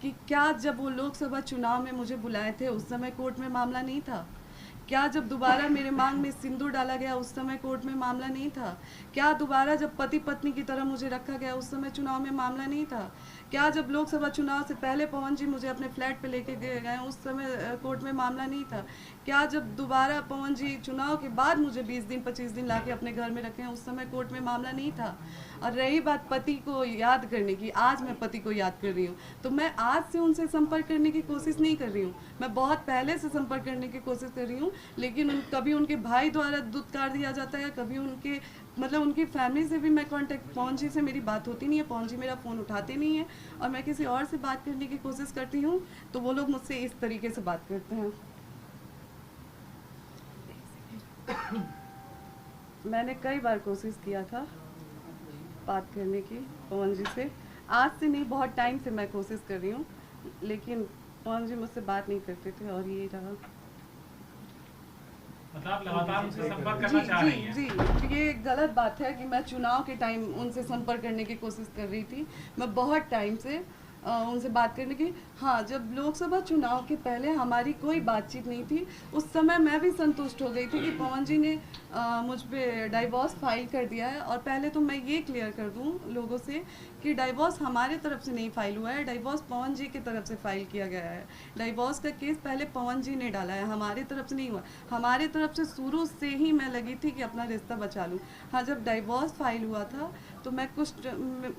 कि क्या जब वो लोकसभा चुनाव में मुझे बुलाए थे उस समय कोर्ट में मामला नहीं था? क्या जब दोबारा मेरे मांग में सिंदूर डाला गया उस समय कोर्ट में मामला नहीं था? क्या दोबारा जब पति पत्नी की तरह मुझे रखा गया उस समय चुनाव में मामला नहीं था? क्या जब लोकसभा चुनाव से पहले पवन जी मुझे अपने फ्लैट पे लेके गए उस समय कोर्ट में मामला नहीं था? क्या जब दोबारा पवन जी चुनाव के बाद मुझे 20 दिन 25 दिन लाके अपने घर में रखे हैं उस समय कोर्ट में मामला नहीं था? और रही बात पति को याद करने की, आज मैं पति को याद कर रही हूँ, तो मैं आज से उनसे संपर्क करने की कोशिश नहीं कर रही हूँ, मैं बहुत पहले से संपर्क करने की कोशिश कर रही हूँ। लेकिन कभी उनके भाई द्वारा दुत्कार दिया जाता है, कभी उनके मतलब उनकी फैमिली से भी मैं कांटेक्ट, पवन जी से मेरी बात होती नहीं है, पवन जी मेरा फ़ोन उठाते नहीं है, और मैं किसी और से बात करने की कोशिश करती हूँ तो वो लोग मुझसे इस तरीके से बात करते हैं। मैंने कई बार कोशिश किया था बात करने की पवन जी से, आज से नहीं बहुत टाइम से मैं कोशिश कर रही हूँ, लेकिन पवन जी मुझसे बात नहीं करते थे और ये रहा। मतलब आप लगातार उनसे संपर्क करना चाह रही हैं? जी, ये गलत बात है कि मैं चुनाव के टाइम उनसे संपर्क करने की कोशिश कर रही थी। मैं बहुत टाइम से उनसे बात करने की, हाँ, जब लोकसभा चुनाव के पहले हमारी कोई बातचीत नहीं थी, उस समय मैं भी संतुष्ट हो गई थी कि पवन जी ने मुझ पे डाइवोर्स फाइल कर दिया है। और पहले तो मैं ये क्लियर कर दूँ लोगों से कि डाइवोर्स हमारे तरफ से नहीं फाइल हुआ है, डाइवोर्स पवन जी की तरफ से फाइल किया गया है। डाइवोर्स का केस पहले पवन जी ने डाला है, हमारी तरफ से नहीं हुआ। हमारी तरफ से शुरू से ही मैं लगी थी कि अपना रिश्ता बचा लूँ। हाँ, जब डाइवोर्स फाइल हुआ था तो मैं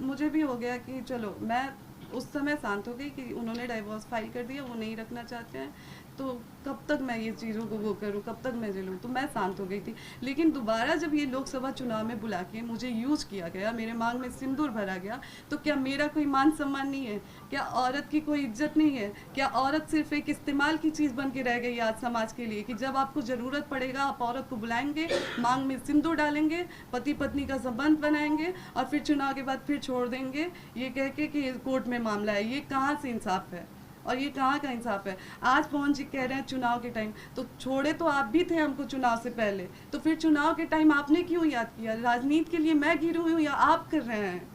मुझे भी हो गया कि चलो, मैं उस समय शांत हो गई कि उन्होंने डाइवोर्स फाइल कर दिया, वो नहीं रखना चाहते हैं, तो कब तक मैं ये चीज़ों को वो करूँ, कब तक मैं झेलूँ, तो मैं शांत हो गई थी। लेकिन दोबारा जब ये लोकसभा चुनाव में बुला के मुझे यूज़ किया गया, मेरे मांग में सिंदूर भरा गया, तो क्या मेरा कोई मान सम्मान नहीं है? क्या औरत की कोई इज्जत नहीं है? क्या औरत सिर्फ एक इस्तेमाल की चीज़ बन के रह गई आज समाज के लिए, कि जब आपको ज़रूरत पड़ेगा आप औरत को बुलाएंगे, मांग में सिंदूर डालेंगे, पति पत्नी का संबंध बनाएंगे और फिर चुनाव के बाद फिर छोड़ देंगे, ये कह के कि कोर्ट में मामला है? ये कहाँ से इंसाफ है और ये कहाँ का इंसाफ है? आज पवन जी कह रहे हैं चुनाव के टाइम, तो छोड़े तो आप भी थे हमको चुनाव से पहले, तो फिर चुनाव के टाइम आपने क्यों याद किया? राजनीति के लिए मैं गिरी हुई हूँ या आप कर रहे हैं?